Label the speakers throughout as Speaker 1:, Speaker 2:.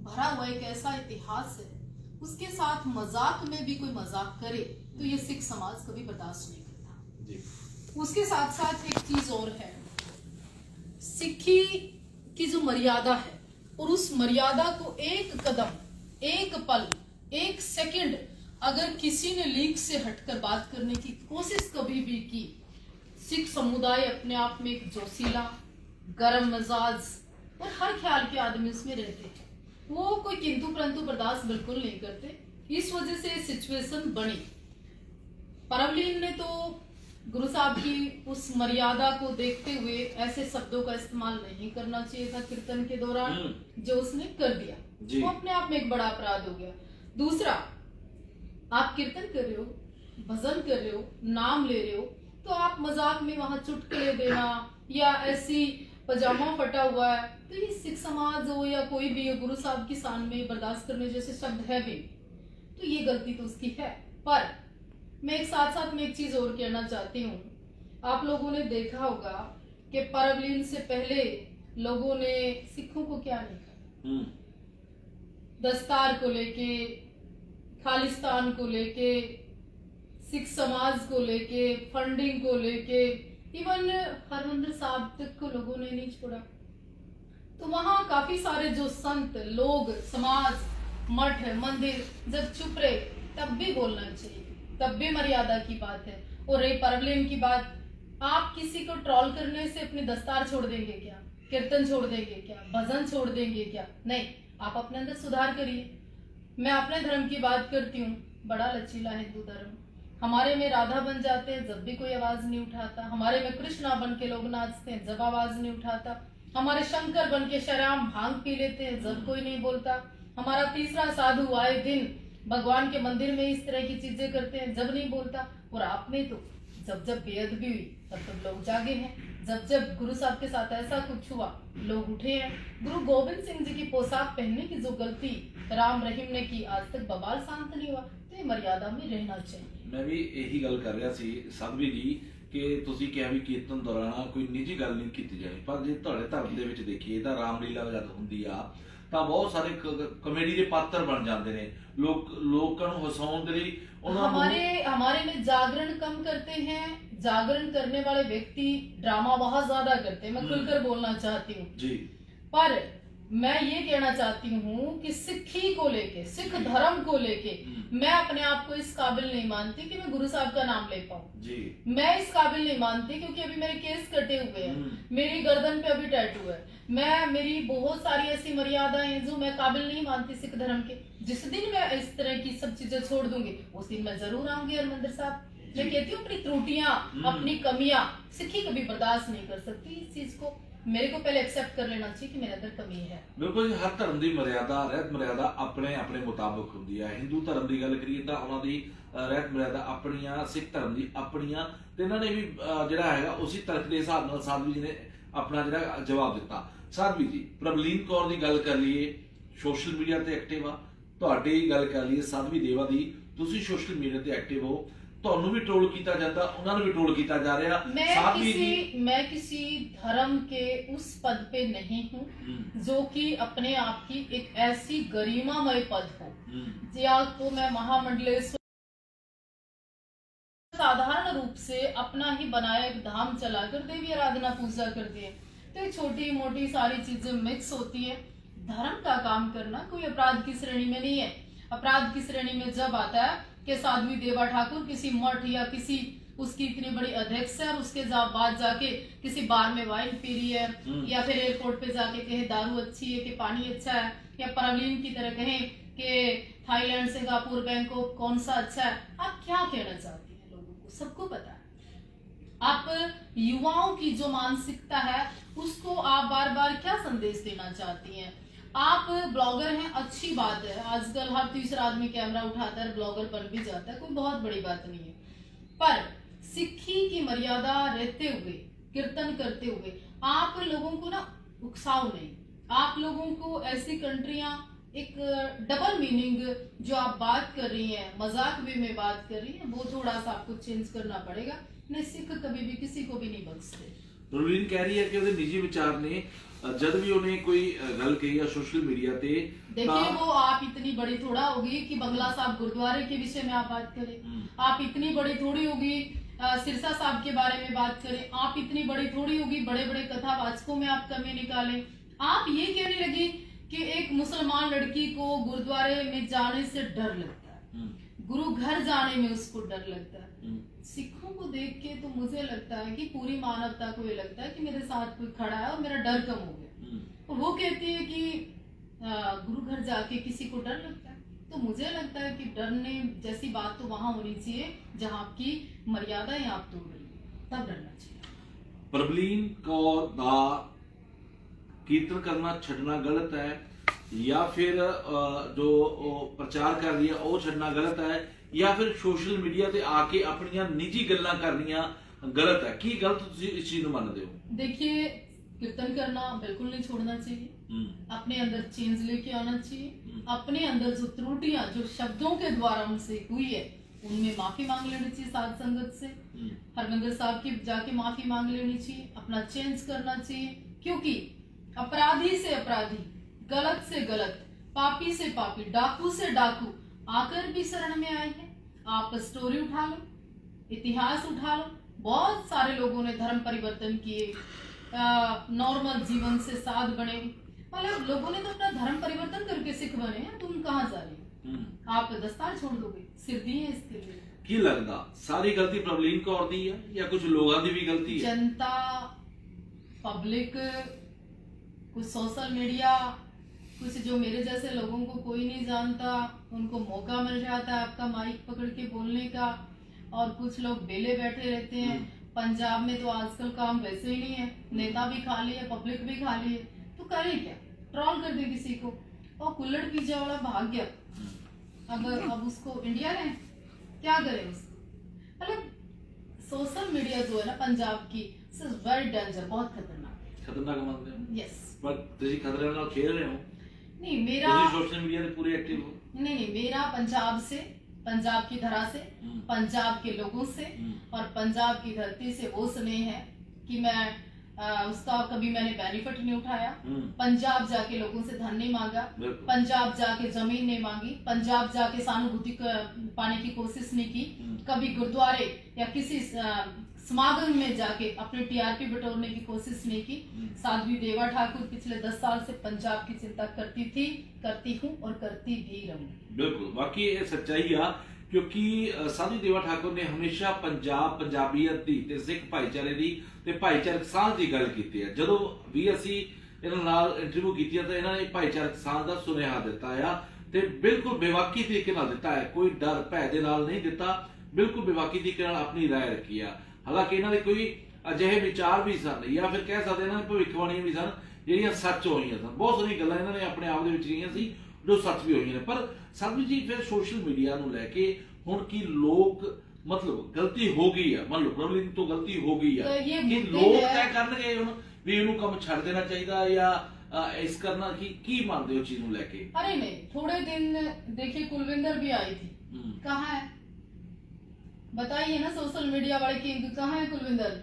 Speaker 1: भरा हुआ एक ऐसा इतिहास है, उसके साथ मजाक में भी कोई मजाक करे तो ये सिख समाज कभी बर्दाश्त नहीं करता जी। उसके साथ साथ एक चीज और है, सिक्खी की जो मर्यादा है और उस मर्यादा को एक कदम, एक पल, एक सेकंड अगर किसी ने लीक से हटकर बात करने की कोशिश कभी भी की, सिख समुदाय अपने आप में एक जोशीला, गर्म मिजाज और हर ख्याल के आदमी उसमें रहते हैं। वो कोई किंतु परंतु बर्दाश्त बिल्कुल नहीं करते। इस वजह से सिचुएशन बनी। परवलीन ने तो गुरु साहब की उस मर्यादा को देखते हुए ऐसे शब्दों का इस्तेमाल नहीं करना चाहिए था कीर्तन के दौरान, जो उसने कर दिया वो अपने आप में एक बड़ा अपराध हो गया। दूसरा, आप कीर्तन कर रहे हो, भजन कर रहे हो, नाम ले रहे हो, तो आप मजाक में वहां चुटकुले देना या ऐसी पजामा फटा हुआ है, तो ये सिख समाज हो या कोई भी गुरु साहब की शान में बर्दाश्त करने जैसे शब्द है भी, तो ये गलती तो उसकी है। पर मैं एक साथ साथ में एक चीज और कहना चाहती हूँ। आप लोगों ने देखा होगा कि परवलीन से पहले लोगों ने सिखों को क्या नहीं कहा, दस्तार को लेके, खालिस्तान को लेके, सिख समाज को लेके, फंडिंग को लेके, इवन हरमंदिर साहब तक को लोगों ने नहीं छोड़ा। तो वहां काफी सारे जो संत लोग, समाज, मठ, मंदिर जब चुप रहे तब भी बोलना चाहिए, तब भी मर्यादा की बात है। और रही परवलीन की बात, आप किसी को ट्रोल करने से अपनी दस्तार छोड़ देंगे क्या, कीर्तन छोड़ देंगे क्या, भजन छोड़ देंगे क्या? नहीं, आप अपने अंदर सुधार करिए। मैं अपने धर्म की बात करती हूँ, बड़ा लचीला हिंदू धर्म। हमारे में राधा बन जाते हैं जब भी कोई आवाज नहीं उठाता, हमारे में कृष्णा बन के लोग नाचते हैं जब आवाज नहीं उठाता, हमारे शंकर बन के शराब भांग पी लेते हैं जब कोई नहीं बोलता, हमारा तीसरा साधु आए दिन भगवान के मंदिर में इस तरह की चीजें करते हैं जब नहीं बोलता। और आप में तो जब जब बेअदबी हुई तब तब लोग जागे हैं, जब जब गुरु साहब के साथ ऐसा कुछ हुआ लोग उठे हैं। गुरु गोविंद सिंह जी की पोशाक पहनने की जो गलती राम रहीम ने की, आज तक बवाल शांत नहीं हुआ। तो ये मर्यादा में रहना चाहिए।
Speaker 2: मैं भी यही गल कर रहा सी साधवी जी कि ਤੁਸੀਂ ਕਿਹਾ ਵੀ ਕੀਰਤਨ ਦੌਰਾਨ ਕੋਈ ਨਿੱਜੀ ਗੱਲ ਨਹੀਂ ਕੀਤੀ ਜਾਣੀ, ਪਰ ਜੇ ਤੁਹਾਡੇ ਧਰਮ ਦੇ ਵਿੱਚ ਦੇਖੀਏ ਤਾਂ ਰਾਮਲੀਲਾ ਜਦ ਹੁੰਦੀ ਆ ਤਾਂ ਬਹੁਤ ਸਾਰੇ ਕਮੇਡੀ ਦੇ ਪਾਤਰ ਬਣ ਜਾਂਦੇ ਨੇ, ਲੋਕਾਂ ਨੂੰ ਹਸਾਉਣ ਦੇ ਲਈ
Speaker 1: हमारे में जागरण कम करते हैं, जागरण करने वाले व्यक्ति ड्रामा बहुत ज्यादा करते हैं। मैं खुलकर बोलना चाहती हूँ जी। पर मैं ये कहना चाहती हूँ कि सिक्खी को लेके, सिख धर्म को लेके मैं अपने आप को इस काबिल नहीं मानती कि मैं गुरु साहब का नाम ले पाऊँ जी। मैं इस काबिल नहीं मानती क्योंकि अभी मेरे केस कटे हुए हैं, मेरी गर्दन पे अभी टैटू है, मेरी बहुत सारी ऐसी मर्यादाएं हैं जो मैं काबिल नहीं मानती सिख धर्म के। जिस दिन मैं इस तरह की सब चीजें छोड़ दूंगी उस दिन मैं जरूर आऊंगी हरमंदिर साहब। मैं कहती हूँ अपनी त्रुटियां, अपनी कमियां सिक्खी कभी बर्दाश्त नहीं कर सकती। इस चीज को मेरे को पहले एक्सेप्ट कर लेना चाहिए कि मेरे अंदर कमी है।
Speaker 2: बिल्कुल, हर धर्म की मर्यादा, रहत मर्यादा अपने अपने मुताबिक होंगी है। हिंदू धर्म की गल करिए तो उन्होंने रहत मर्यादा अपनिया, सिख धर्म की अपनिया, तो इन्होंने भी जिहड़ा है उसी तर्क के हिसाब नाल साधवी जी ने अपना जिहड़ा जवाब दिता। साधवी जी, प्रवलीन कौर की गल कर लीए, सोशल मीडिया ते एक्टिव आ, तुहाडी गल कर लीए साधवी देवा दी, तुसीं सोशल मीडिया ते एक्टिव हो, ਤੁਹਾਨੂੰ भी ट्रोल किया जाता, उन्होंने भी ट्रोल किया जा रहा।
Speaker 1: मैं किसी धर्म के उस पद पे नहीं हूँ जो कि अपने आप की एक ऐसी गरिमामय पद हो, या तो मैं महामंडलेश्वर साधारण रूप से अपना ही बनाया एक धाम चलाकर देवी आराधना पूजा करती है। तो छोटी मोटी सारी चीजें मिक्स होती है। धर्म का काम करना कोई अपराध की श्रेणी में नहीं है। अपराध की श्रेणी में जब आता है कि साध्वी देवा ठाकुर किसी मठ या किसी उसकी इतनी बड़ी अध्यक्ष है और उसके बाद जाके किसी बार में वाइन पी रही है, या फिर एयरपोर्ट पे जाके कहे दारू अच्छी है कि पानी अच्छा है, या परवलीन की तरह कहें कि थाईलैंड, सिंगापुर, बैंकॉक कौन सा अच्छा है। आप क्या कहना चाहती हैं? लोगों को सबको पता है। आप युवाओं की जो मानसिकता है उसको आप बार बार क्या संदेश देना चाहती हैं? आप ब्लॉगर हैं, अच्छी बात है, आजकल हर तीसरा आदमी कैमरा उठाता है, ब्लॉगर बन भी जाता है, कोई बहुत बड़ी बात नहीं है। पर सिक्खी की मर्यादा रहते हुए, कीर्तन करते हुए आप लोगों को ना उकसाओ नहीं। आप लोगों को ऐसी कंट्रियां, एक डबल मीनिंग जो आप बात कर रही हैं, मजाक वे में बात कर रही हैं, वो थोड़ा सा आपको चेंज करना पड़ेगा। नहीं, सिख कभी भी किसी को भी नहीं बख्शते।
Speaker 2: ਰਵਲੀਨ ਕਹਿ ਰਹੀ ਹੈ ਕਿ ਉਹਦੇ ਨਿੱਜੀ ਵਿਚਾਰ ਨੇ जब भी उन्हें कोई गल कही या सोशल मीडिया पे
Speaker 1: देखिए वो आप इतनी बड़ी थोड़ा होगी कि बंगला साहब गुरुद्वारे के विषय में आप बात करें, आप इतनी बड़ी थोड़ी होगी सिरसा साहब के बारे में बात करें, आप इतनी बड़ी थोड़ी होगी बड़े बड़े कथावाचकों में आप कमी निकालें। आप ये कहने लगी कि एक मुसलमान लड़की को गुरुद्वारे में जाने से डर लगता है, गुरु घर जाने में उसको डर लगता है। सिखों को देख के तो मुझे लगता है कि पूरी मानवता को ये लगता है कि मेरे साथ कोई खड़ा है और मेरा डर कम हो गया। और वो कहती है कि गुरु घर जाके किसी को डर लगता है, तो मुझे लगता है कि डरने जैसी बात तो वहां होनी चाहिए जहां आपकी मर्यादाएं आप तोड़ रही है, तब डरना चाहिए।
Speaker 2: प्रबलीन कौर दा कीर्तन करना छड़ना गलत है या फिर जो प्रचार कर रही है वो छड़ना गलत है या फिर सोशल मीडिया ते आके अपनी निजी गल्लां करनियां गलत है? की गलत तुसी इस चीज नूं मानदे हो?
Speaker 1: देखिए कीर्तन करना बिल्कुल नहीं छोड़ना चाहिए, अपने अंदर चेंज लेके आना चाहिए, अपने अंदर जो त्रुटियां जो शब्दों के द्वारा उनसे हुई है उनमें माफी मांग लेनी चाहिए साध संगत से, हरमंदिर साहब की जाके माफी मांग लेनी चाहिए, अपना चेंज करना चाहिए। क्योंकि अपराधी से अपराधी, गलत से गलत, पापी से पापी, डाकू से डाकू आकर भी शरण में आए हैं। आप स्टोरी उठा लो, इतिहास उठा लो, बहुत सारे लोगों ने धर्म परिवर्तन किए, नॉर्मल जीवन से साध बने, मतलब लोगों ने तो अपना धर्म परिवर्तन करके सिख बने हैं। तुम कहाँ जा रहे हो? आप दस्तार छोड़ दोगे? सिर दिए हैं इसके लिए।
Speaker 2: की लगदा सारी गलती प्रबलीन कौर दी है या कुछ लोगों की भी गलती है?
Speaker 1: जनता, पब्लिक, कुछ सोशल मीडिया, कुछ जो मेरे जैसे लोगों को कोई नहीं जानता उनको मौका मिल जाता है आपका माइक पकड़ के बोलने का, और कुछ लोग बेले बैठे रहते हैं। पंजाब में तो आजकल काम वैसे ही नहीं है, नेता भी खाली है, पब्लिक भी खाली है, तो करे क्या? ट्रोल कर दे किसी को। और कुल्लड़ पिज्जा वाला भाग गया, अब उसको इंडिया में क्या करे उसको? मतलब सोशल मीडिया जो है ना पंजाब की, वेरी डेंजर, बहुत
Speaker 2: खतरनाक मानते हो?
Speaker 1: यस।
Speaker 2: पर तुसी खतरे नाल खेल रहे हो?
Speaker 1: नहीं, मेरा
Speaker 2: सोशल मीडिया पे पूरे एक्टिव हो?
Speaker 1: नहीं, मेरा पंजाब से, पंजाब की धरा से, पंजाब के लोगों से और पंजाब की धरती से वो स्नेह है कि मैं उसका कभी मैंने बेनिफिट नहीं उठाया। पंजाब जाके लोगों से धन नहीं मांगा, पंजाब जाके जमीन नहीं मांगी, पंजाब जाके सहानुभूति पाने की कोशिश नहीं की, कभी गुरुद्वारे या किसी समागम में जाके अपने टीआरपी बटोरने की कोशिश नहीं की। साध्वी देवा ठाकुर पिछले 10 साल से पंजाब की चिंता करती थी, करती हूँ और करती भी रहूंगी।
Speaker 2: बिल्कुल, बाकी ये सच्चाई है क्योंकि साध्वी देवा ठाकुर ने हमेशा पंजाब, पंजाबीयत दी ते सिख भाईचारे दी ते भाईचारक साਂਝ ਦੀ ਗੱਲ ਕੀਤੀ ਹੈ। ਜਦੋਂ ਵੀ ਅਸੀਂ ਇਹਨਾਂ ਨਾਲ ਇੰਟਰਵਿਊ ਕੀਤੀ ਤਾਂ ਇਹਨਾਂ ਨੇ ਭਾਈਚਾਰਕ ਸਾਂਝ ਦਾ ਸੁਨੇਹਾ ਦਿੱਤਾ ਆ ਤੇ ਬਿਲਕੁਲ ਬੇਵਾਕੀ ਤਰੀਕੇ ਨਾਲ ਦਿੱਤਾ ਹੈ, ਕੋਈ ਡਰ ਭੈ ਦੇ ਨਾਲ ਨਹੀਂ ਦਿੱਤਾ, ਬਿਲਕੁਲ ਬੇਵਾਕੀ ਤਰੀਕੇ ਨਾਲ ਆਪਣੀ ਰਾਏ ਰੱਖੀ ਆ। ਹਾਲਾਂਕਿ ਇਹਨਾਂ ਦੇ ਕੋਈ ਅਜਿਹੇ ਵਿਚਾਰ ਵੀ ਸਨ ਜਾਂ ਫਿਰ ਕਹਿ ਸਕਦੇ ਇਹਨਾਂ ਦੇ ਭਵਿੱਖਬਾਣੀਆਂ ਵੀ ਸਨ ਜਿਹੜੀਆਂ ਸੱਚ ਹੋਈਆਂ ਸਨ। ਬਹੁਤ ਸਾਰੀਆਂ ਗੱਲਾਂ ਇਹਨਾਂ ਨੇ ਆਪਣੇ ਆਪ ਦੇ ਵਿੱਚ ਕਹੀਆਂ ਸੀ ਜੋ ਸੱਚ ਵੀ ਹੋਈਆਂ ਨੇ। ਪਰ ਸਾਧੂ ਜੀ ਫਿਰ ਸੋਸ਼ਲ ਮੀਡੀਆ ਨੂੰ ਲੈ ਕੇ ਹੁਣ ਕੀ ਲੋਕ मतलब गलती हो गई है, मान लो प्रबलीन तो गलती हो गई है कि लोग तय करनगे हुण भी इहनूं काम छड़ देना चाहिए या इस करना की मानते हो चीज नूं लेके?
Speaker 1: अरे नहीं, थोड़े दिन देखिए कुलविंदर भी आई थी, कहाँ है बताइए ना, सोशल मीडिया वाले किंग कहाँ है कुलविंदर?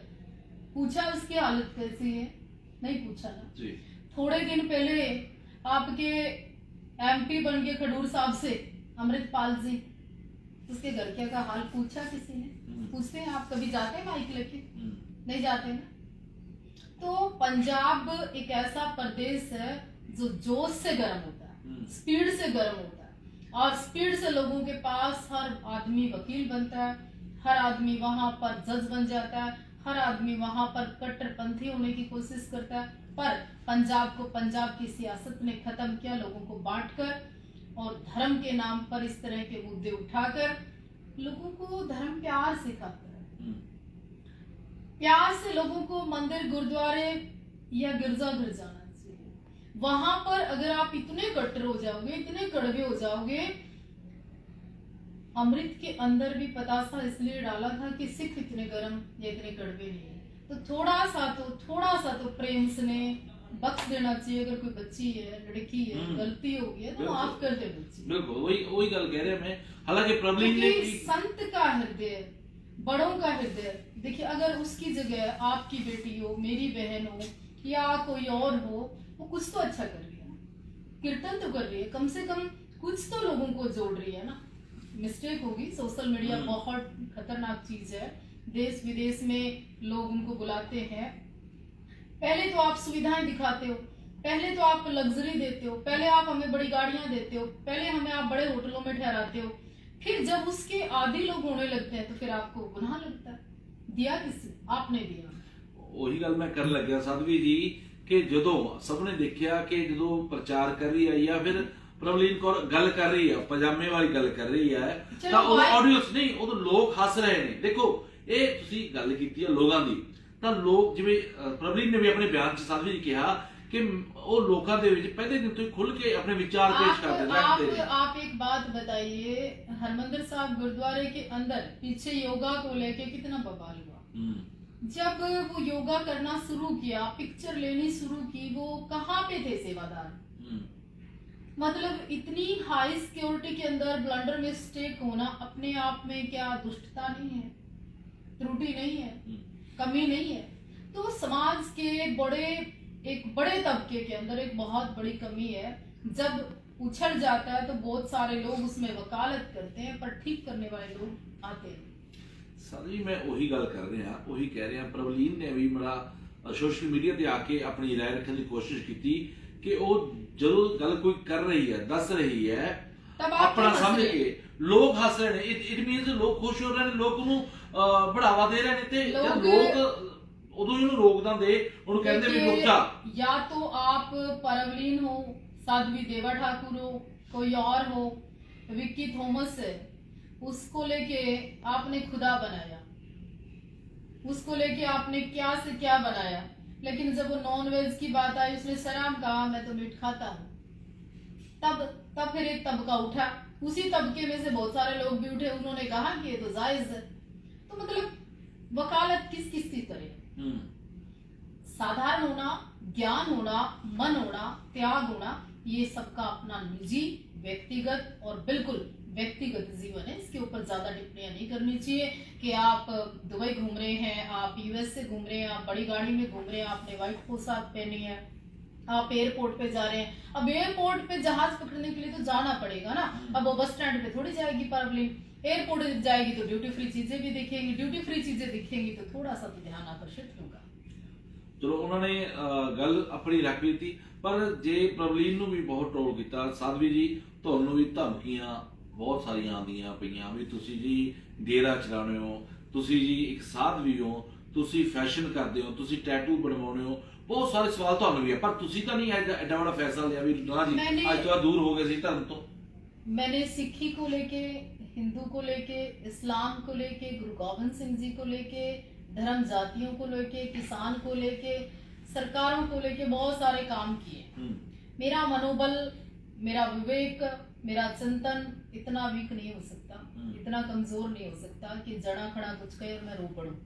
Speaker 1: पूछा उसकी हालत कैसी है? नहीं पूछा ना जी। थोड़े दिन पहले आपके एमपी बन गए खडूर साहब से अमृतपाल जी, उसके घर के का हाल पूछा किसी ने? पूछते हैं आप कभी जाते हैं माइक लेके? नहीं जाते ना। तो पंजाब एक ऐसा प्रदेश है जो जोश से गर्म होता है, स्पीड से गर्म होता है, और स्पीड से लोगों के पास हर आदमी वकील बनता है, हर आदमी वहां पर जज बन जाता है, हर आदमी वहां पर कट्टरपंथी होने की कोशिश करता है। पर पंजाब को पंजाब की सियासत ने खत्म किया, लोगों को बांटकर और धर्म के नाम पर इस तरह के मुद्दे उठाकर लोगों को धर्म प्यार सिखाता है। प्यार से लोगों को मंदिर, गुरुद्वारे या गिरजाघर जाना चाहिए। वहां पर अगर आप इतने कट्टर हो जाओगे, इतने कड़वे हो जाओगे, अमृत के अंदर भी पतासा इसलिए डाला था कि सिख इतने गर्म या इतने कड़वे नहीं है, तो थोड़ा सा तो प्रेम से बख्श देना चाहिए। अगर कोई बच्ची है, लड़की है, गलती हो गई है तो माफ कर दे बच्ची।
Speaker 2: बिल्कुल वही गल कह रहे हैं मैं। हालांकि प्रबलीन ने
Speaker 1: संत का हृदय बड़ों का हृदय। देखिए अगर उसकी जगह आपकी बेटी हो, मेरी बहन हो या कोई और हो, वो कुछ तो अच्छा कर रही है ना, कीर्तन तो कर रही है, कम से कम कुछ तो लोगों को जोड़ रही है ना। मिस्टेक होगी, सोशल मीडिया बहुत खतरनाक चीज है, देश विदेश में लोग उनको बुलाते हैं। पहले तो आप सुविधाएं दिखाते हो, पहले तो आप लग्जरी देते हो, पहले आप हमें बड़ी गाड़ियां देते हो, पहले हमें आप बड़े होटलों में ठहराते हो, फिर जब उसके आदी लोग होने लगते हैं तो फिर आपको गुनाह लगता है। दिया किसने? आपने दिया।
Speaker 2: ਉਹੀ ਗੱਲ ਮੈਂ ਕਰਨ ਲੱਗਿਆ ਸਾਧਵੀ ਜੀ ਕਿ ਜਦੋਂ ਸਭ ਨੇ ਦੇਖਿਆ ਕਿ ਜਦੋਂ ਪ੍ਰਚਾਰ ਕਰ ਰਹੀ ਹੈ ਜਾਂ ਫਿਰ ਪ੍ਰਵਲੀਨ ਕੌਰ ਗੱਲ ਕਰ ਰਹੀ ਹੈ, ਪਜਾਮੇ ਵਾਲੀ ਗੱਲ ਕਰ ਰਹੀ ਹੈ, ਤਾਂ ਉਹ ਆਡੀਅנס ਨਹੀਂ, ਉਦੋਂ ਲੋਕ ਹੱਸ ਰਹੇ ਨੇ। ਦੇਖੋ ਇਹ ਤੁਸੀਂ ਗੱਲ ਕੀਤੀ ਹੈ ਲੋਕਾਂ ਦੀ, ਤਾਂ ਲੋਕ ਜਿਵੇਂ ਪ੍ਰਵਲੀਨ ਨੇ ਵੀ ਆਪਣੇ ਬਿਆਨ 'ਚ ਸਾਧਵੀ ਜੀ ਕਿਹਾ कि वो लोगों के विच पहले दिन तो खुल के अपने विचार पेश करते थे।
Speaker 1: आप एक बात बताइए, हरमंदिर साहब गुरुद्वारे के अंदर पीछे योगा को लेके कितना बवाल हुआ। जब वो योगा करना शुरू किया, पिक्चर लेनी शुरू की, वो कहाँ पे थे सेवादार? मतलब इतनी हाई सिक्योरिटी के अंदर ब्लंडर मिस्टेक होना अपने आप में क्या दुष्टता नहीं है, त्रुटि नहीं है, कमी नहीं है? तो समाज के एक बड़े तबके के अंदर एक बहुत बड़ी कमी है। जब उछल जाता है तो बहुत सारे लोग उसमें वकालत करते हैं, पर ठीक करने वाले लोग आते हैं।
Speaker 2: सर जी मैं वही गल कर रहे हैं, वही कह रहे हैं, प्रवलीन ने भी बड़ा सोशल मीडिया ते आके अपनी राय रखने की कोशिश की कि वो जो गल कोई कर रही है, दस रही है, अपना समझ के लोग हस रहे हैं। इट मीन्स लोग खुश हो रहे हैं, लोग उन्हें बढ़ावा दे रहे हैं, ते लोग उदों ही रोकदा दे उन्हें कहते भी रुक जा।
Speaker 1: या तो आप परवलीन हो, साध्वी देवा ठाकुर हो, कोई और हो, विक्की थॉमस है, उसको लेके आपने खुदा बनाया, उसको लेके आपने क्या से क्या बनाया, लेकिन जब वो नॉन वेज की बात आई उसने शराब कहा, मैं तो मीट खाता हूँ। तब फिर एक तबका उठा, उसी तबके में से बहुत सारे लोग भी उठे, उन्होंने कहा कि ये तो जायज है। तो मतलब वकालत किस किस की करे? साधारण होना, ज्ञान होना, मन होना, त्याग होना, ये सबका अपना निजी, व्यक्तिगत और बिल्कुल व्यक्तिगत जीवन है। इसके ऊपर ज्यादा टिप्पणियां नहीं करनी चाहिए कि आप दुबई घूम रहे हैं, आप यूएस से घूम रहे हैं, आप बड़ी गाड़ी में घूम रहे हैं, आपने व्हाइट पोशाक पहनी है, आप एयरपोर्ट पे जा रहे हैं। अब एयरपोर्ट पे जहाज पकड़ने के लिए तो जाना पड़ेगा ना, अब वो बस स्टैंड पे थोड़ी जाएगी परवलीन, एयरपोर्ट जाएगी तो ड्यूटी फ्री चीजें भी दिखेंगी, ड्यूटी फ्री चीजें दिखेंगी तो थोड़ा सा तो ध्यान आकर्षित होगा।
Speaker 2: चलो उन्होंने गल अपनी रख ली थी, पर जे प्रवलीन ਨੂੰ ਵੀ ਬਹੁਤ ਟ੍ਰੋਲ ਕੀਤਾ। ਸਾਧਵੀ ਜੀ ਤੁਹਾਨੂੰ ਵੀ ਧਮਕੀਆਂ ਬਹੁਤ ਸਾਰੀਆਂ ਆਉਂਦੀਆਂ ਪਈਆਂ ਵੀ ਤੁਸੀਂ ਜੀ ਡੇਰਾ ਚਲਾਉਣੇ ਹੋ, ਤੁਸੀਂ ਜੀ ਇੱਕ ਸਾਧਵੀ ਹੋ, ਤੁਸੀਂ ਫੈਸ਼ਨ ਕਰਦੇ ਹੋ, ਤੁਸੀਂ ਟੈਟੂ ਬਣਵਾਉਣੇ ਹੋ, ਬਹੁਤ ਸਾਰੇ ਸਵਾਲ ਤੁਹਾਨੂੰ ਵੀ ਹੈ, ਪਰ ਤੁਸੀਂ ਤਾਂ ਨਹੀਂ ਐਡਾ ਬੜਾ ਫੈਸਲਾ ਲਿਆ ਵੀ ਨਾ ਜੀ ਅੱਜ ਤੋਂ ਦੂਰ ਹੋ ਗਏ ਸੀ ਧਰਮ ਤੋਂ।
Speaker 1: मैंने सिखी को लेके, हिंदू को लेके, इस्लाम को लेके, गुरु गोविंद सिंह जी को लेके, धर्म जातियों को लेके, किसान को लेके, सरकारों को लेके बहुत सारे काम किए। मेरा मनोबल, मेरा विवेक, मेरा चिंतन इतना वीक नहीं हो सकता, इतना कमजोर नहीं हो सकता कि जड़ा खड़ा कुछ कहे और मैं रो पड़ूं।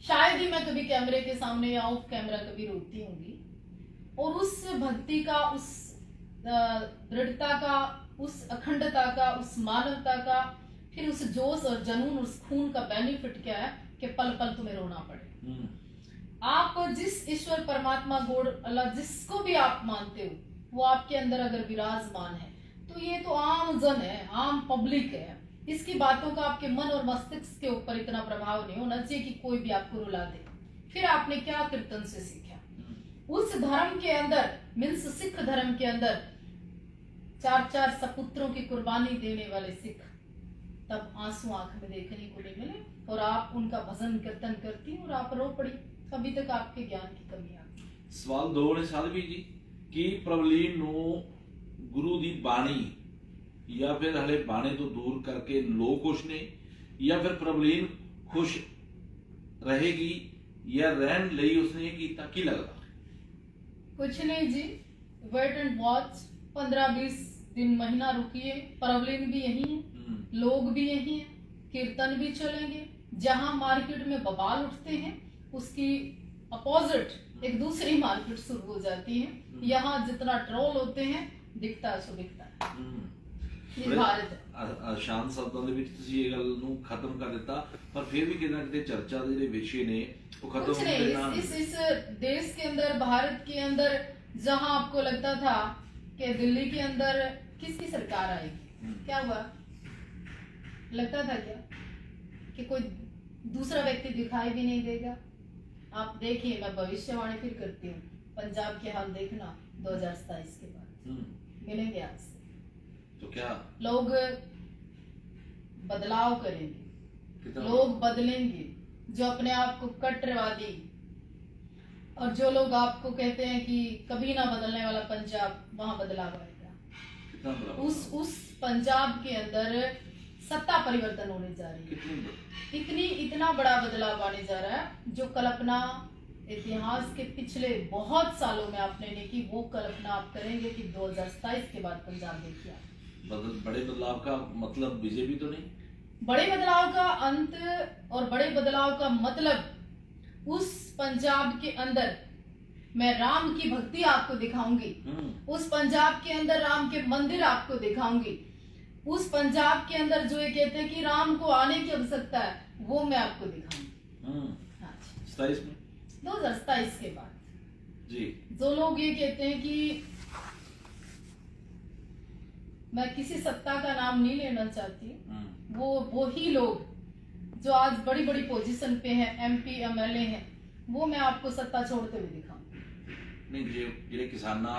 Speaker 1: शायद ही मैं कभी कैमरे के सामने या ऑफ कैमरा कभी रोती होंगी, और उस भक्ति का, उस दृढ़ता का, उस अखंडता का, उस मानवता का, फिर उस जोश और जनून, उस खून का बेनिफिट क्या है कि पल पल तुम्हें रोना पड़े। आप जिस ईश्वर परमात्मा गॉड अल्लाह जिसको भी आप मानते हो, वो आपके अंदर अगर विराजमान है तो ये तो आम जन है, आम पब्लिक है। इसकी बातों का आपके मन और मस्तिष्क के ऊपर इतना प्रभाव नहीं होना चाहिए कि कोई भी आपको रुला दे। फिर आपने क्या कीर्तन से सीखा? उस धर्म के अंदर, मीन्स सिख धर्म के अंदर 4 सपुत्रों की कुर्बानी देने वाले सिख, तब आंसू आंख में देखने को नहीं मिले और आप उनका भजन कीर्तन करती और आप रो पड़ी। अभी तक आपके ज्ञान की कमी आ गई।
Speaker 2: सवाल दो ने साधवी जी कि प्रवलीन ਨੂੰ गुरु ਦੀ ਬਾਣੀ ਜਾਂ ਫਿਰ ਹਲੇ ਬਾਣੇ ਤੋਂ ਦੂਰ ਕਰਕੇ ਲੋਕ ਖੁਸ਼ ਨੇ ਜਾਂ ਫਿਰ ਪ੍ਰਵਲੀਨ ਖੁਸ਼ ਰਹੇਗੀ ਜਾਂ ਰਹਿਣ ਲਈ ਉਸਨੇ ਇਹ ਕੀਤਾ, ਕੀ ਲੱਗਦਾ?
Speaker 1: कुछ नहीं जी, वेट एंड वॉच। 15-20 दिन, महीना रुकिए। प्रवलीन भी यही है, लोग भी यही है, कीर्तन भी चलेंगे। जहां मार्केट में बवाल उठते हैं उसकी अपोजिट एक दूसरी मार्केट शुरू हो जाती है। यहाँ जितना ट्रोल होते हैं दिखता है सो दिखता है। ये भारत है।
Speaker 2: ਸ਼ਾਂਤ ਸ਼ਬਦਾਂ ਦੇ ਵਿੱਚ ਤੁਸੀਂ ਇਹ ਗੱਲ ਨੂੰ ਖਤਮ ਕਰ ਦਿੱਤਾ, ਪਰ ਫਿਰ ਵੀ ਕਿਤੇ ਨਾ ਕਿਤੇ ਚਰਚਾ ਦੇ ਜਿਹੜੇ ਵਿਸ਼ੇ ਨੇ ਉਹ ਖਤਮ
Speaker 1: कुछ
Speaker 2: ਹੁੰਦੇ
Speaker 1: नहीं,
Speaker 2: ਨਾ।
Speaker 1: इस देश के अंदर, भारत के अंदर जहां आपको लगता था कि दिल्ली के अंदर किसकी सरकार आएगी, क्या हुआ? लगता था क्या कि कोई दूसरा व्यक्ति दिखाई भी नहीं देगा? आप देखिए, मैं भविष्यवाणी फिर करती हूँ, पंजाब के हाल देखना 2027 के बाद मिलेंगे आपसे।
Speaker 2: तो क्या
Speaker 1: लोग बदलाव करेंगे, लोग बदलेंगे। जो अपने आप को कट्टरवादी और जो लोग आपको कहते हैं कि कभी ना बदलने वाला पंजाब, वहां बदलाव आएगा। उस पंजाब के अंदर सत्ता परिवर्तन होने जा रही है। इतना बड़ा बदलाव आने जा रहा है जो कल्पना इतिहास के पिछले बहुत सालों में आपने नहीं की, वो कल्पना आप करेंगे कि 2027 के बाद पंजाब देखिए आप।
Speaker 2: बड़े बदलाव का मतलब बीजेपी तो नहीं?
Speaker 1: बड़े बदलाव का अंत और बड़े बदलाव का मतलब, उस पंजाब के अंदर मैं राम की भक्ति आपको दिखाऊंगी, उस पंजाब के अंदर राम के मंदिर आपको दिखाऊंगी, उस पंजाब के अंदर जो ये कहते हैं कि राम को आने की आवश्यकता है, वो मैं आपको दिखाऊंगी।
Speaker 2: 27 में,
Speaker 1: 2027 के बाद
Speaker 2: जी।
Speaker 1: जो लोग ये कहते हैं कि मैं किसी सत्ता का नाम नहीं लेना चाहती, वो ही लोग जो आज बड़ी बड़ी पोजीशन पे हैं, MP MLA हैं, वो मैं आपको सत्ता छोड़ते हुए दिखाऊंगी।
Speaker 2: नहीं, ਜਿਹੜੇ ਕਿਸਾਨਾਂ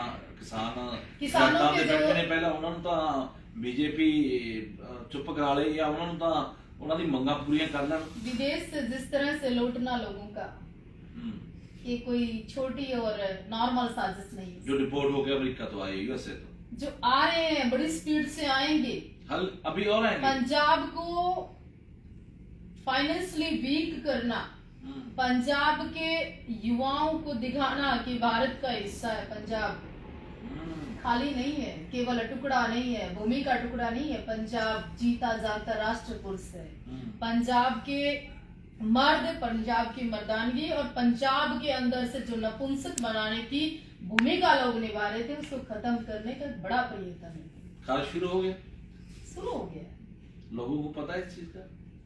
Speaker 1: ਦੇ
Speaker 2: ਬੈਠੇ ਨੇ, ਪਹਿਲਾਂ ਉਹਨਾਂ ਨੂੰ ਤਾਂ ਬੀਜੇਪੀ ਚੁੱਪ ਕਰਾ ਲੇ, ਜਾਂ ਉਹਨਾਂ ਨੂੰ ਤਾਂ ਉਹਨਾਂ ਦੀ ਮੰਗਾਂ ਪੂਰੀਆਂ ਕਰ ਲੈਣ।
Speaker 1: विदेश से जिस तरह से लौटना लोगों का, ये कोई छोटी और नॉर्मल साजिश नहीं है।
Speaker 2: जो रिपोर्ट हो गया अमेरिका तो आए, USA तो
Speaker 1: जो आ रहे हैं बड़ी स्पीड से आएंगे,
Speaker 2: हल अभी और आएंगे।
Speaker 1: पंजाब को फाइनेंशियली वीक करना, पंजाब के युवाओं को दिखाना कि भारत का हिस्सा है पंजाब, खाली नहीं है, केवल टुकड़ा नहीं है, भूमि का टुकड़ा नहीं है। पंजाब जीता जागता राष्ट्र पुरुष है। पंजाब के मर्द, पंजाब की मर्दानगी और पंजाब के अंदर से जो नपुंसक बनाने की भूमिका लोग निभा रहे थे, उसको खत्म करने का बड़ा प्रयत्न है।
Speaker 2: कार्य शुरू हो गया,
Speaker 1: शुरू हो गया।
Speaker 2: लोगों को पता है इस चीज का?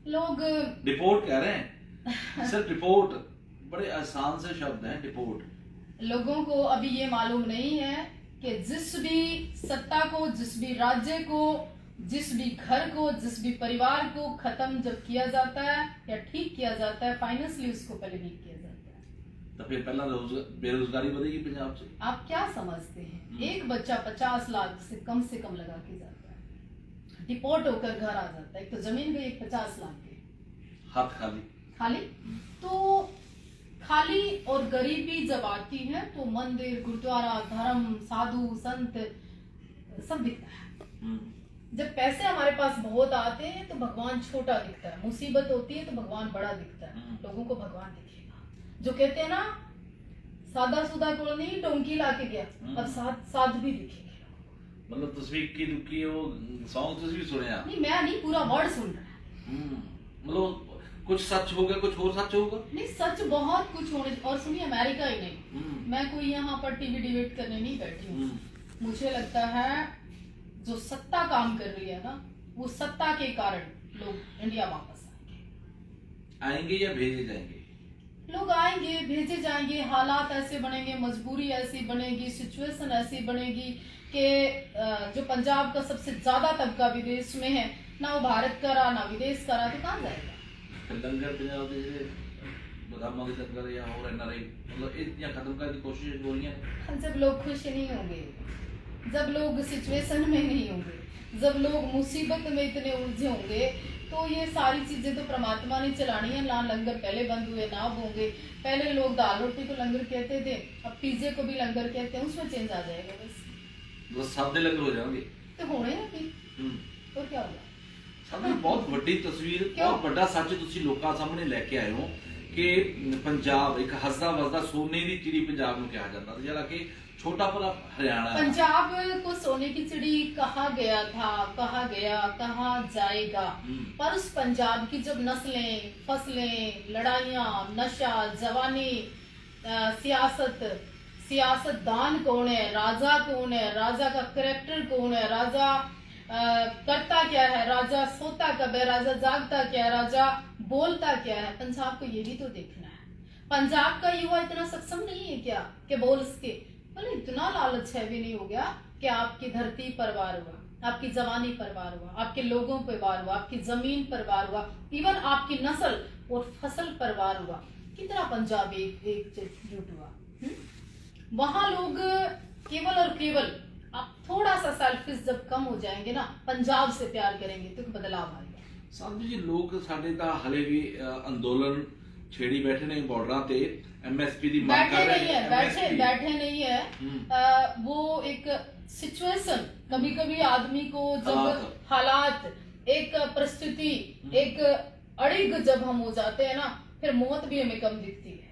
Speaker 1: लोग
Speaker 2: रिपोर्ट कह रहे हैं, सिर्फ रिपोर्ट, बड़े आसान से शब्द हैं रिपोर्ट।
Speaker 1: लोगों को अभी ये मालूम नहीं है कि जिस भी सत्ता को, जिस भी राज्य को, जिस भी घर को, जिस भी परिवार को खत्म जब किया जाता है या ठीक किया जाता है, फाइनेंशियली उसको पहले वीक किया जाता है।
Speaker 2: तो फिर पहला बेरोजगारी बढ़ेगी पंजाब से।
Speaker 1: आप क्या समझते हैं? एक बच्चा 50 लाख से कम लगा के जाता है, डिपोर्ट होकर घर आ जाता है। एक तो जमीन गई, 50 लाख के
Speaker 2: हाथ खाली
Speaker 1: खाली। तो खाली और गरीबी जब आती है तो मंदिर, गुरुद्वारा, धर्म, साधु, संत सब दिखता है। जब पैसे हमारे पास बहुत आते हैं तो भगवान छोटा दिखता है, मुसीबत होती है तो भगवान बड़ा दिखता है। लोगों को भगवान दिखेगा। जो कहते हैं ना, सादा सुदा को नहीं डोंकी ला के गया, अब साध भी दिखेंगे।
Speaker 2: मतलब तस्वीर की दुखी वो सॉन्ग तस्वीर सुने आप?
Speaker 1: नहीं, मैं नहीं, पूरा वर्ड सुन रहा है।
Speaker 2: मतलब कुछ सच होगा, कुछ और सच होगा।
Speaker 1: नहीं, सच बहुत कुछ होने। और सुनिए, अमेरिका ही नहीं, मैं कोई यहाँ पर टीवी डिबेट करने नहीं बैठी हूँ। मुझे लगता है जो सत्ता काम कर रही है ना, वो सत्ता के कारण लोग इंडिया वापस
Speaker 2: आएंगे या भेजे जाएंगे?
Speaker 1: लोग आएंगे, भेजे जाएंगे। हालात ऐसे बनेंगे, मजबूरी ऐसी बनेगी, सिचुएशन ऐसी बनेगी कि जो पंजाब का सबसे ज्यादा तबका विदेश में है ना, वो भारत का रहा ना विदेश का रहा, तो कहाँ जाएगा?
Speaker 2: लंगर पंजाब दे बदामा के लंगर या और NRI, मतलब इतना खत्म करने की कोशिश हो रही है।
Speaker 1: जब लोग खुश नहीं होंगे, जब लोग सिचुएशन में नहीं होंगे, जब लोग मुसीबत में इतने उलझे होंगे, तो ये सारी चीजें तो परमात्मा ने चलानी है ना। लंगर पहले बंद हुए ना होंगे। पहले लोग दाल रोटी को लंगर कहते थे, अब पिज्जे को भी लंगर कहते हैं। उसमें चेंज आ जाएगा बस
Speaker 2: सादे लंगर हो जाएंगे
Speaker 1: तो होने ना फिर। और क्या होगा?
Speaker 2: सामने बहुत ਵੱਡੀ ਤਸਵੀਰ, ਬਹੁਤ ਵੱਡਾ ਸੱਚ ਤੁਸੀਂ ਲੋਕਾਂ ਸਾਹਮਣੇ ਲੈ ਕੇ ਆਏ ਹੋ ਕਿ ਪੰਜਾਬ ਇੱਕ ਹੱਸਦਾ ਵਸਦਾ ਸੋਨੇ ਦੀ ਚਿੜੀ ਪੰਜਾਬ ਨੂੰ ਕਿਹਾ ਜਾਂਦਾ ਸੀ, ਜਿਹੜਾ ਕਿ छोटा पर हरियाणा।
Speaker 1: पंजाब को सोने की चिड़ी कहा गया था, कहा गया, कहा जाएगा। पर उस पंजाब की जब नस्लें, फसलें, लड़ाइयाँ, नशा, जवानी, सियासत, सियासतदान कौन है, राजा कौन है, राजा का कैरेक्टर कौन है, राजा करता क्या है राजा, सोता कब है राजा, जागता क्या है राजा, बोलता क्या है। पंजाब को ये भी तो देखना है। पंजाब का युवा इतना सक्षम नहीं है क्या कि बोल सके? बोले इतना लालच है भी नहीं हो गया कि आपकी धरती पर वार हुआ, आपकी जवानी पर वार हुआ, आपके लोगों पर वार हुआ, आपकी जमीन पर वार हुआ, इवन आपकी नस्ल और फसल पर वार हुआ। कितना पंजाब एक जुट हुआ। वहां लोग केवल और केवल आप थोड़ा सा सेल्फिश जब कम हो जाएंगे ना, पंजाब से प्यार करेंगे तो बदलाव आएगा।
Speaker 2: साधु जी लोग ਸਾਡੇ ਤਾਂ ਹਲੇ ਵੀ ਅੰਦੋਲਨ ਛੇੜੀ ਬੈਠੇ ਨੇ ਬਾਰਡਰਾਂ ਤੇ ਐਮਐਸਪੀ ਦੀ ਮੰਗ ਕਰ ਰਹੇ ਨੇ।
Speaker 1: बैठे नहीं है। वो एक सिचुएशन, कभी कभी आदमी को जब हालात, एक परिस्थिति, एक अड़िग जब हम हो जाते हैं ना, फिर मौत भी हमें कम दिखती है।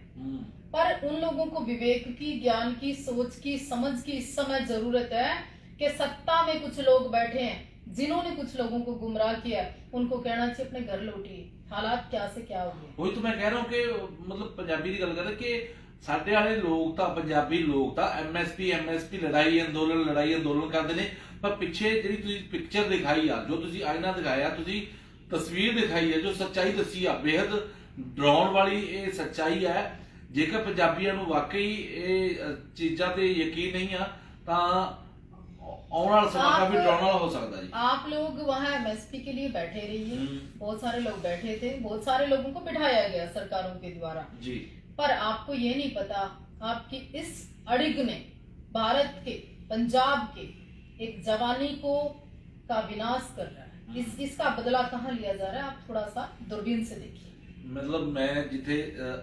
Speaker 1: पर उन लोगों को विवेक की, ज्ञान की, सोच की, समझ की इस समय जरूरत है कि सत्ता में कुछ लोग बैठे हैं जिन्होंने कुछ लोगों को गुमराह किया, उनको कहना चाहिए अपने घर लौटिए, हालात क्या से क्या हो गए।
Speaker 2: वही तो मैं कह रहा हूँ कि मतलब पंजाबी की गल कर कि ਸਾਡੇ ਵਾਲੇ ਲੋਕ ਤਾਂ ਪੰਜਾਬੀ ਲੋਕ ਤਾਂ ਐਮਐਸਪੀ ਲੜਾਈ ਅੰਦੋਲਨ ਕਰਦੇ ਨੇ, ਪਰ ਪਿੱਛੇ ਜਿਹੜੀ ਤੁਸੀਂ ਪਿਕਚਰ ਦਿਖਾਈ ਆ, ਜੋ ਤੁਸੀਂ ਆਇਨਾ ਦਿਖਾਇਆ, ਤੁਸੀਂ ਤਸਵੀਰ ਦਿਖਾਈ ਹੈ, ਜੋ ਸੱਚਾਈ ਦੱਸੀ ਆ, ਬੇहद ਡਰਾਉਣ ਵਾਲੀ ਇਹ ਸੱਚਾਈ ਹੈ। ਜੇਕਰ ਪੰਜਾਬੀਆਂ ਨੂੰ ਵਾਕਈ ਇਹ ਚੀਜ਼ਾਂ ਤੇ ਯਕੀਨ ਨਹੀਂ ਆ ਤਾਂ आने वाला समय काफी डरावना वाला हो सकता है जी।
Speaker 1: आप लोग वहाँ एमएसपी के लिए बैठे रहिए। बहुत सारे लोग बैठे थे, बहुत सारे लोगों को बिठाया गया सरकारों के द्वारा
Speaker 2: जी, पर
Speaker 1: आपको ये नहीं पता आपकी इस अड़िग ने भारत के, पंजाब के एक जवानी को का विनाश कर रहा है। इसका बदला कहाँ लिया जा रहा है, आप थोड़ा सा दूरबीन से देखिए।
Speaker 2: मतलब मैं जिथे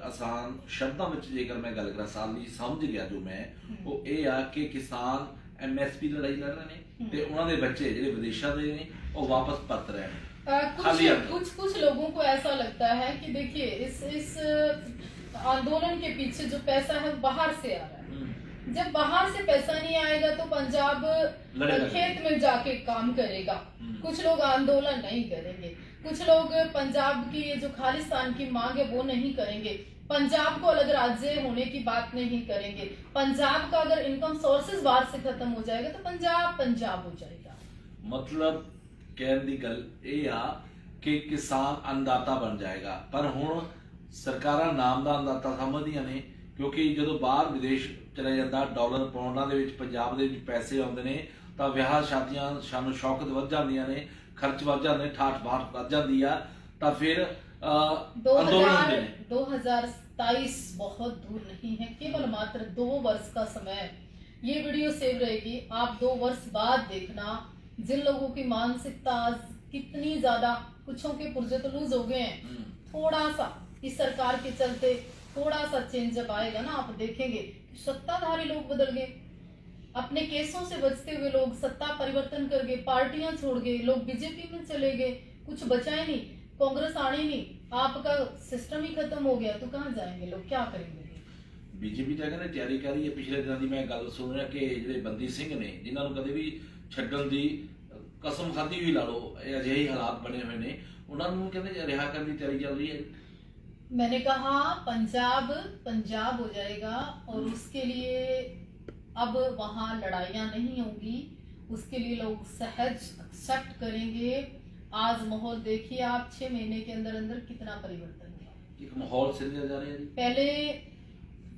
Speaker 2: आसान शब्दों में जेकर मैं गल करा साली समझ गया जो मैं वो ये आ कि किसान एमएसपी लड़ाई लड़ रहे ने ते उन्हां दे बच्चे जेडे विदेशां दे ने वो वापस परत रहे हैं।
Speaker 1: कुछ लोगों को ऐसा लगता है कि देखिए इस आंदोलन के पीछे जो पैसा है बाहर से आ रहा है। जब बाहर से पैसा नहीं आएगा तो पंजाब खेत में जाके काम करेगा। कुछ लोग आंदोलन नहीं करेंगे, कुछ लोग पंजाब की जो खालिस्तान की मांग है वो नहीं करेंगे, पंजाब को अलग राज्य होने की बात नहीं करेंगे। पंजाब का अगर इनकम सोर्सेज बाहर से खत्म हो जाएगा तो पंजाब हो जाएगा।
Speaker 2: मतलब कहने की गल ये आ कि किसान अन्नदाता बन जाएगा, पर हुण सरकारां नाम दा अन्नदाता समझदियां ने, क्योंकि जदों बाहर विदेश चला जाता डॉलर पाउंडां दे विच पंजाब दे विच पैसे आउंदे ने तां विआह शादियां शानो शौकत वध जांदियां ने, खर्च वध जांदे, ठाठ बाठ वध जांदी आ, तां फिर
Speaker 1: 2027 बहुत दूर नहीं है, केवल मात्र 2 वर्ष का समय। ये वीडियो सेव रहेगी, आप 2 वर्ष बाद देखना जिन लोगों की मानसिकता कितनी ज्यादा, कुछों के पुर्जे तो लूज हो गए हैं, थोड़ा सा इस सरकार के चलते थोड़ा सा चेंज जब आएगा ना, आप देखेंगे कि सत्ताधारी लोग बदल गए, अपने केसों से बचते हुए लोग सत्ता परिवर्तन कर गए, पार्टियां छोड़ गए, लोग बीजेपी में चले गए, कुछ बचा ही नहीं, कांग्रेस आनी नहीं, आपका सिस्टम ही खत्म हो गया तो कहाँ जाएंगे लोग, क्या करेंगे।
Speaker 2: बीजेपी ਤਾਂ ਕਹਿੰਦੇ ਤਿਆਰੀ ਕਰ ਰਹੀ ਹੈ। ਪਿਛਲੇ ਦਿਨਾਂ ਦੀ ਮੈਂ ਗੱਲ ਸੁਣ ਰਿਹਾ ਕਿ ਜਿਹੜੇ ਬੰਦੀ ਸਿੰਘ ਨੇ ਜਿਨ੍ਹਾਂ ਨੂੰ ਕਦੇ ਵੀ ਛੱਡਣ ਦੀ ਕਸਮ ਖਾਧੀ ਹੋਈ ਲਾ ਲਓ, ਇਹ ਅਜਿਹੇ ਹਾਲਾਤ ਬਣੇ ਹੋਏ ਨੇ, ਉਹਨਾਂ ਨੂੰ ਕਹਿੰਦੇ ਰਿਹਾ ਕਰਨ ਦੀ ਤਿਆਰੀ ਚੱਲ ਰਹੀ ਹੈ।
Speaker 1: मैंने कहा पंजाब हो जाएगा और उसके लिए अब वहाँ लड़ाइयाँ नहीं होंगी, उसके लिए लोग सहज एक्सेप्ट करेंगे। आज माहौल देखिए आप, 6 महीने के अंदर अंदर कितना परिवर्तन हुआ।
Speaker 2: एक माहौल सिरजा जा रहा है जी।
Speaker 1: पहले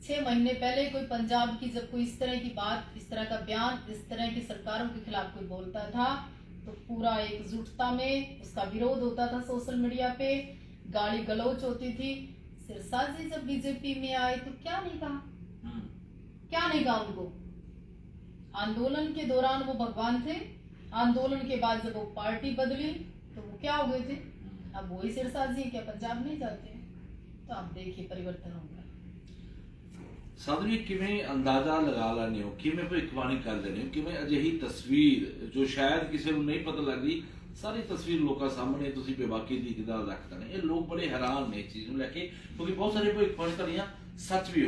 Speaker 1: 6 महीने पहले कोई पंजाब की जब कोई इस तरह की बात, इस तरह का बयान, इस तरह की सरकारों के खिलाफ कोई बोलता था तो पूरा एकजुटता में उसका विरोध होता था, सोशल मीडिया पे गाली गलौच होती थी। सिरसा जी जब बीजेपी में आए तो क्या नहीं कहा उनको। आंदोलन के दौरान वो भगवान थे, आंदोलन के बाद जब वो पार्टी बदली तो वो क्या हो गए थे, अब वही सिरसा जी क्या पंजाब नहीं जाते हैं। तो आप देखिए परिवर्तन होगा।
Speaker 2: साधु जी किवें अंदाजा लगा लेने हो, किवें भविष्यवाणी कर लेने हो, किवें अजिही तस्वीर जो शायद किसी को नहीं पता लगती, सारी तस्वीर लोगों सामने तुसीं बेबाकी दी रख देने। ये लोग बड़े हैरान ने इस चीज़ को लेके, क्योंकि बहुत सारी भविष्यवाणी सच भी